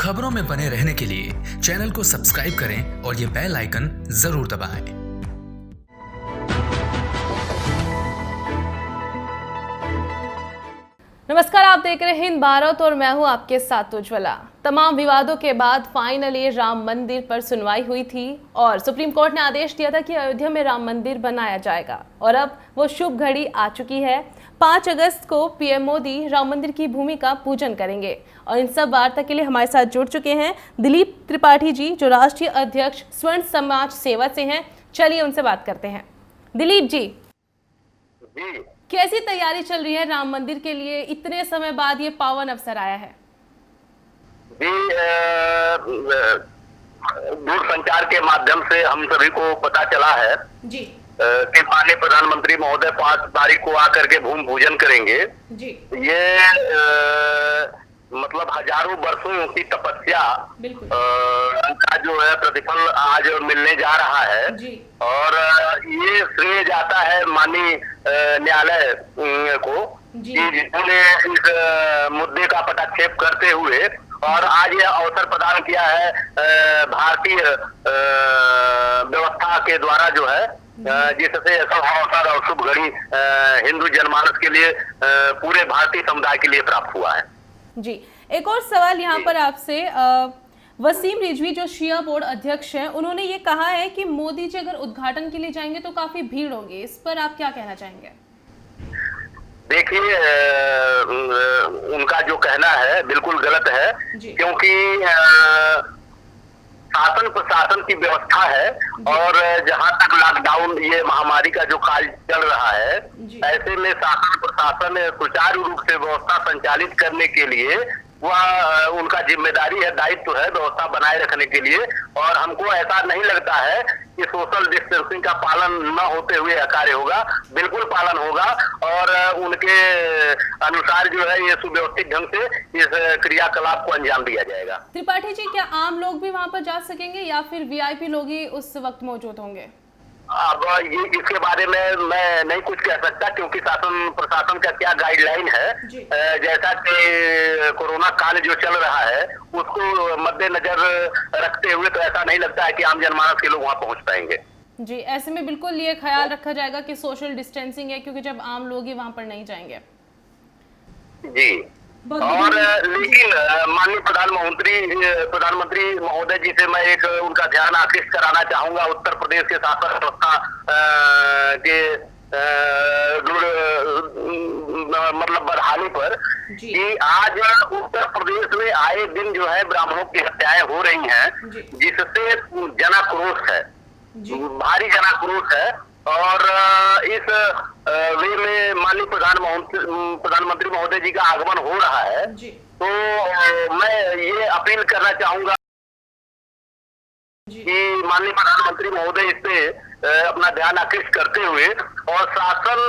खबरों में बने रहने के लिए चैनल को सब्सक्राइब करें और ये बेल आइकन जरूर दबाएं। नमस्कार, आप देख रहे हैं हिंद भारत और मैं हूं आपके साथ उज्ज्वला। तमाम विवादों के बाद फाइनली राम मंदिर पर सुनवाई हुई थी और सुप्रीम कोर्ट ने आदेश दिया था कि अयोध्या में राम मंदिर बनाया जाएगा और अब वो शुभ घड़ी आ चुकी है। 5 अगस्त को पीएम मोदी राम मंदिर की भूमि का पूजन करेंगे और इन सब वार्ता के लिए हमारे साथ जुड़ चुके हैं दिलीप त्रिपाठी जी, जो राष्ट्रीय अध्यक्ष स्वर्ण समाज सेवा से हैं। चलिए उनसे बात करते हैं। दिलीप जी, कैसी तैयारी चल रही है राम मंदिर के लिए? इतने समय बाद ये पावन अवसर आया है। जी, दूरसंचार के माध्यम से हम सभी को पता चला है जी कि माननीय प्रधानमंत्री महोदय 5 तारीख को आकर के भूमि पूजन करेंगे। जी, ये मतलब हजारों वर्षों की तपस्या का जो है प्रतिफल आज मिलने जा रहा है जी। और ये श्रेय जाता है माननीय न्यायालय को कि जिन्होंने इस मुद्दे का पटाक्षेप करते हुए और आज ये अवसर प्रदान किया है भारतीय व्यवस्था के द्वारा जो है, जिससे ऐसा अवसर और शुभ घड़ी हिंदू जनमानस के लिए पूरे भारतीय समुदाय के लिए प्राप्त हुआ है। जी, एक और सवाल यहाँ पर आपसे। वसीम रिजवी जो शिया बोर्ड अध्यक्ष हैं, उन्होंने ये कहा है कि मोदी जी अगर उद्घाटन के लिए जाएंगे तो काफी भीड़ होगी। इस पर आप क्या कहना चाहेंगे? देखिए, उनका जो कहना है बिल्कुल गलत है, क्योंकि शासन प्रशासन की व्यवस्था है और जहां तक लॉकडाउन ये महामारी का जो काल चल रहा है, ऐसे में शासन प्रशासन सुचारू रूप से व्यवस्था संचालित करने के लिए वह उनका जिम्मेदारी है, दायित्व है व्यवस्था बनाए रखने के लिए। और हमको ऐसा नहीं लगता है कि सोशल डिस्टेंसिंग का पालन न होते हुए यह कार्य होगा। बिल्कुल पालन होगा और उनके अनुसार जो है ये सुव्यवस्थित ढंग से इस क्रियाकलाप को अंजाम दिया जाएगा। त्रिपाठी जी, क्या आम लोग भी वहां पर जा सकेंगे या फिर वीआईपी लोग ही उस वक्त मौजूद होंगे? अब ये इसके बारे में मैं नहीं कुछ कह सकता, क्योंकि शासन प्रशासन का क्या गाइडलाइन है। जैसा कि कोरोना काल जो चल रहा है उसको मद्देनजर रखते हुए तो ऐसा नहीं लगता है कि आम जनमानस के लोग वहां पहुंच पाएंगे। जी, ऐसे में बिल्कुल ये ख्याल रखा जाएगा कि सोशल डिस्टेंसिंग है, क्योंकि जब आम लोग ही वहां पर नहीं जाएंगे। जी, और लेकिन माननीय प्रधानमंत्री महोदय जी से मैं एक उनका ध्यान आकृष्ट कराना चाहूंगा उत्तर प्रदेश के शासन व्यवस्था के मतलब बदहाली पर कि आज उत्तर प्रदेश में आए दिन जो है ब्राह्मणों की हत्याएं हो रही हैं, जिससे जनाक्रोश है, भारी जनाक्रोश है। और इस वे में माननीय प्रधानमंत्री महोदय जी का आगमन हो रहा है, तो मैं ये अपील करना चाहूंगा कि माननीय प्रधानमंत्री महोदय इस पे अपना ध्यान आकृष्ट करते हुए और शासन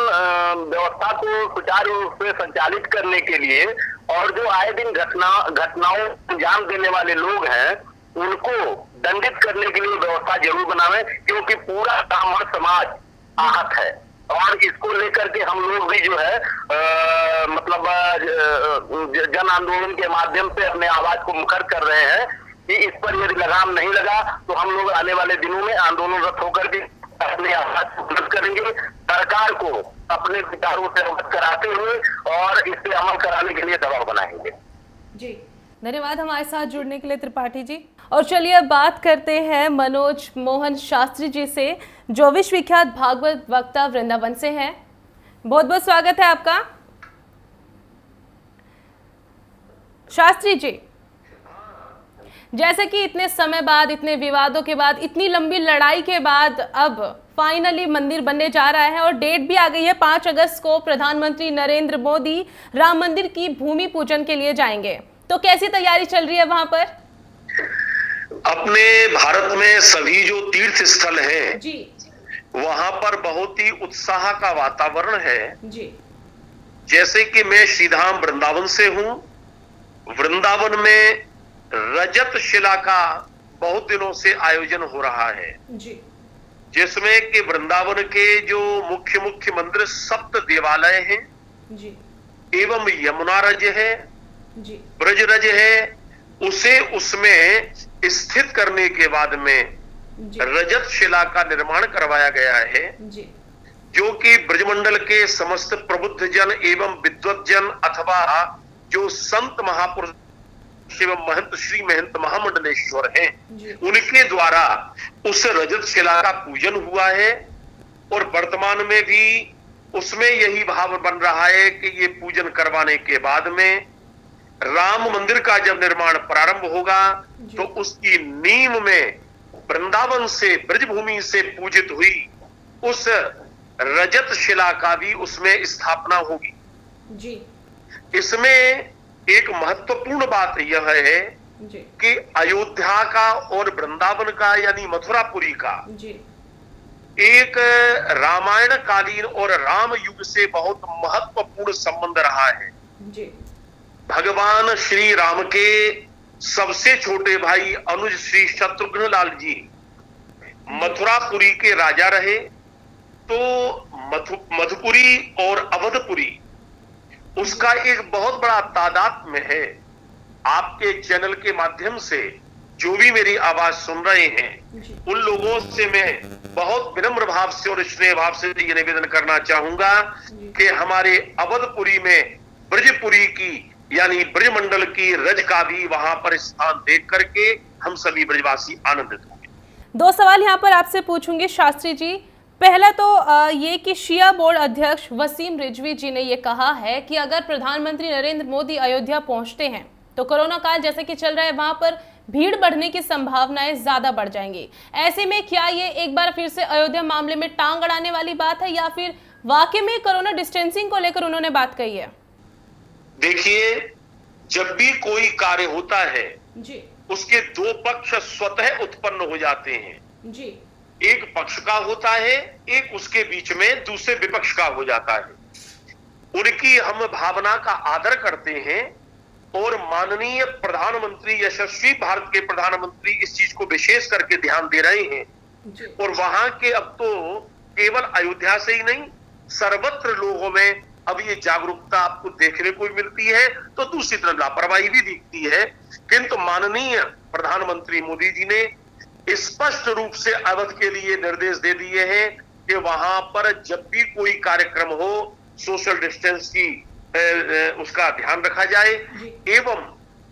व्यवस्था को सुचारू रूप से संचालित करने के लिए और जो आए दिन घटनाओं को अंजाम देने वाले लोग हैं उनको दंडित करने के लिए व्यवस्था जरूर बनावे, क्योंकि पूरा ब्राह्मण समाज आहत है। और इसको लेकर के हम लोग भी जो है मतलब जन आंदोलन के माध्यम से अपने आवाज को मुखर कर रहे हैं कि इस पर यदि लगाम नहीं लगा तो हम लोग आने वाले दिनों में आंदोलनरत होकर के अपने आवाज को बुलंद करेंगे, सरकार को अपने विचारों से अवगत कराते हुए और इस पे अमल कराने के लिए दबाव बनाएंगे। जी, धन्यवाद हमारे साथ जुड़ने के लिए त्रिपाठी जी। और चलिए अब बात करते हैं मनोज मोहन शास्त्री जी से, जो विश्व विख्यात भागवत वक्ता वृंदावन से हैं। बहुत बहुत स्वागत है आपका। शास्त्री जी, जैसे कि इतने समय बाद, इतने विवादों के बाद, इतनी लंबी लड़ाई के बाद अब फाइनली मंदिर बनने जा रहा है और डेट भी आ गई है। 5 अगस्त को प्रधानमंत्री नरेंद्र मोदी राम मंदिर की भूमि पूजन के लिए जाएंगे, तो कैसी तैयारी चल रही है वहां पर? अपने भारत में सभी जो तीर्थ स्थल हैं जी, वहां पर बहुत ही उत्साह का वातावरण है। जी, जैसे कि मैं श्रीधाम वृंदावन से हूं। वृंदावन में रजत शिला का बहुत दिनों से आयोजन हो रहा है, जी, जिसमें कि वृंदावन के जो मुख्य मंदिर 7 देवालय हैं, जी, एवं यमुना रज है, जी, ब्रज रज है, उसे उसमें स्थित करने के बाद में जी रजत शिला का निर्माण करवाया गया है, जी जो कि ब्रजमंडल के समस्त प्रबुद्ध जन एवं विद्वत जन अथवा जो संत महापुरुष एवं महंत श्री महंत महामंडलेश्वर हैं, जी उनके द्वारा उस रजत शिला का पूजन हुआ है। और वर्तमान में भी उसमें यही भाव बन रहा है कि ये पूजन करवाने के बाद में राम मंदिर का जब निर्माण प्रारंभ होगा तो उसकी नींव में वृंदावन से ब्रजभूमि से पूजित हुई उस रजत शिला का भी उसमें स्थापना होगी। जी इसमें एक महत्वपूर्ण बात यह है जी कि अयोध्या का और वृंदावन का यानी मथुरापुरी का जी एक रामायण कालीन और राम युग से बहुत महत्वपूर्ण संबंध रहा है। जी भगवान श्री राम के सबसे छोटे भाई अनुज श्री शत्रुघ्न लाल जी मथुरापुरी के राजा रहे, तो मधुपुरी और अवधपुरी उसका एक बहुत बड़ा तादात्म्य है। आपके चैनल के माध्यम से जो भी मेरी आवाज सुन रहे हैं जी उन लोगों से मैं बहुत विनम्र भाव से और स्नेह भाव से ये निवेदन करना चाहूंगा कि हमारे अवधपुरी में ब्रजपुरी की यानी ब्रजमंडल की रज का भी वहां पर स्थान देख करके हम सभी ब्रजवासी आनंदित होंगे। दो सवाल यहाँ पर आपसे पूछूंगी शास्त्री जी। पहला तो ये कि शिया बोर्ड अध्यक्ष वसीम रिजवी जी ने ये कहा है कि अगर प्रधानमंत्री नरेंद्र मोदी अयोध्या पहुंचते हैं तो कोरोना काल जैसे कि चल रहा है वहां पर भीड़ बढ़ने की संभावनाएं ज्यादा बढ़ जाएंगी। ऐसे में क्या ये एक बार फिर से अयोध्या मामले में टांग अड़ाने वाली बात है या फिर वाकई में कोरोना डिस्टेंसिंग को लेकर उन्होंने बात कही है? देखिए, जब भी कोई कार्य होता है जी उसके दो पक्ष स्वतः उत्पन्न हो जाते हैं। जी एक पक्ष का होता है, एक उसके बीच में दूसरे विपक्ष का हो जाता है। उनकी हम भावना का आदर करते हैं और माननीय प्रधानमंत्री यशस्वी भारत के प्रधानमंत्री इस चीज को विशेष करके ध्यान दे रहे हैं। जी और वहां के अब तो केवल अयोध्या से ही नहीं सर्वत्र लोगों में अब ये जागरूकता आपको देखने को मिलती है, तो दूसरी तरफ लापरवाही भी दिखती है। किंतु माननीय प्रधानमंत्री मोदी जी ने स्पष्ट रूप से अवध के लिए निर्देश दे दिए हैं कि वहां पर जब भी कोई कार्यक्रम हो सोशल डिस्टेंस की उसका ध्यान रखा जाए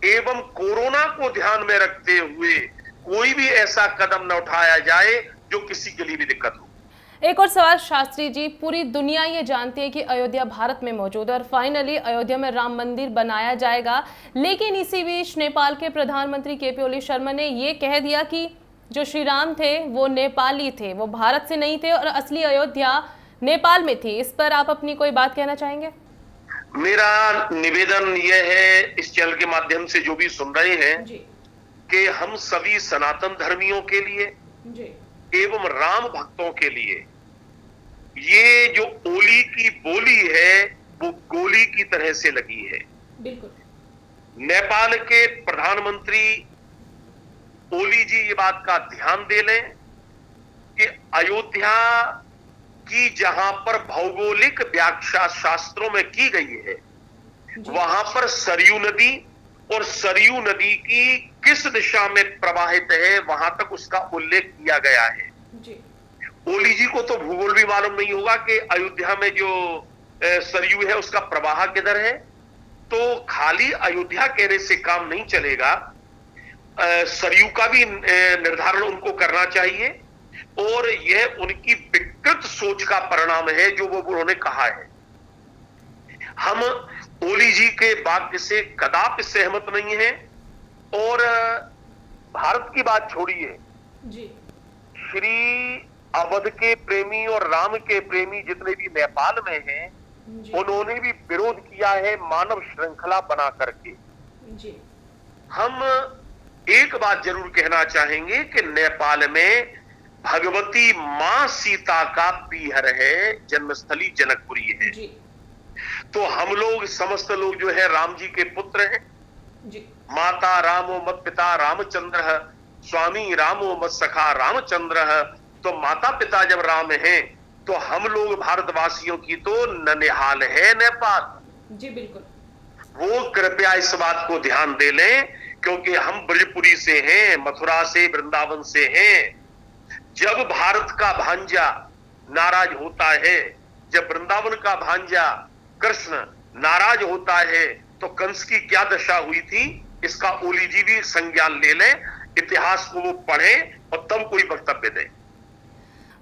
एवं कोरोना को ध्यान में रखते हुए कोई भी ऐसा कदम न उठाया जाए जो किसी के लिए भी दिक्कत हो। एक और सवाल शास्त्री जी, पूरी दुनिया ये जानती है कि अयोध्या भारत में मौजूद है और फाइनली अयोध्या में राम मंदिर बनाया जाएगा, लेकिन इसी बीच नेपाल के प्रधानमंत्री केपी ओली शर्मा ने ये कह दिया कि जो श्री राम थे वो नेपाली थे, वो भारत से नहीं थे और असली अयोध्या नेपाल में थी। इस पर आप अपनी कोई बात कहना चाहेंगे? मेरा निवेदन यह है इस चैनल के माध्यम से जो भी सुन रहे हैं जी कि हम सभी सनातन धर्मियों के लिए जी एवं राम भक्तों के लिए ये जो ओली की बोली है वो गोली की तरह से लगी है। बिल्कुल। नेपाल के प्रधानमंत्री ओली जी ये बात का ध्यान दे लें कि अयोध्या की जहां पर भौगोलिक व्याख्या शास्त्रों में की गई है वहां पर सरयू नदी और सरयू नदी की किस दिशा में प्रवाहित है वहां तक उसका उल्लेख किया गया है। जी ओली जी को तो भूगोल भी मालूम नहीं होगा कि अयोध्या में जो सरयू है उसका प्रवाह किधर है, तो खाली अयोध्या कहने से काम नहीं चलेगा। सरयू का भी निर्धारण उनको करना चाहिए और यह उनकी विकृत सोच का परिणाम है जो वो उन्होंने कहा है। हम ओली जी के वाक्य से कदापि सहमत नहीं है और भारत की बात छोड़िए, जी श्री अवध के प्रेमी और राम के प्रेमी जितने भी नेपाल में हैं जी उन्होंने भी विरोध किया है मानव श्रृंखला बना करके। जी हम एक बात जरूर कहना चाहेंगे कि नेपाल में भगवती मां सीता का पीहर है, जन्मस्थली जनकपुरी है। जी तो हम लोग समस्त लोग जो है राम जी के पुत्र हैं। जी माता रामो मत पिता रामचंद्र, स्वामी रामो मत सखा रामचंद्र। तो माता पिता जब राम हैं तो हम लोग भारतवासियों की तो ननिहाल है नेपाल। जी बिल्कुल। वो कृपया इस बात को ध्यान दे लें क्योंकि हम ब्रजपुरी से हैं, मथुरा से, वृंदावन से हैं। जब भारत का भांजा नाराज होता है, जब वृंदावन का भांजा कृष्ण नाराज होता है, तो कंस की क्या दशा हुई थी, इसका ओली जी भी संज्ञान ले लें, इतिहास को वो पढ़ें और तब कोई वक्तव्य दें।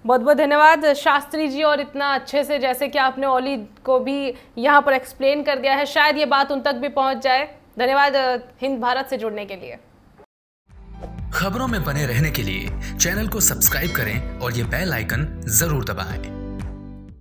बहुत बहुत धन्यवाद शास्त्री जी, और इतना अच्छे से जैसे कि आपने ओली को भी यहाँ पर एक्सप्लेन कर दिया है, शायद ये बात उन तक भी पहुँच जाए। धन्यवाद हिंद भारत से जुड़ने के लिए। खबरों में बने रहने के लिए चैनल को सब्सक्राइब करें और ये बेल आइकन जरूर दबाएं।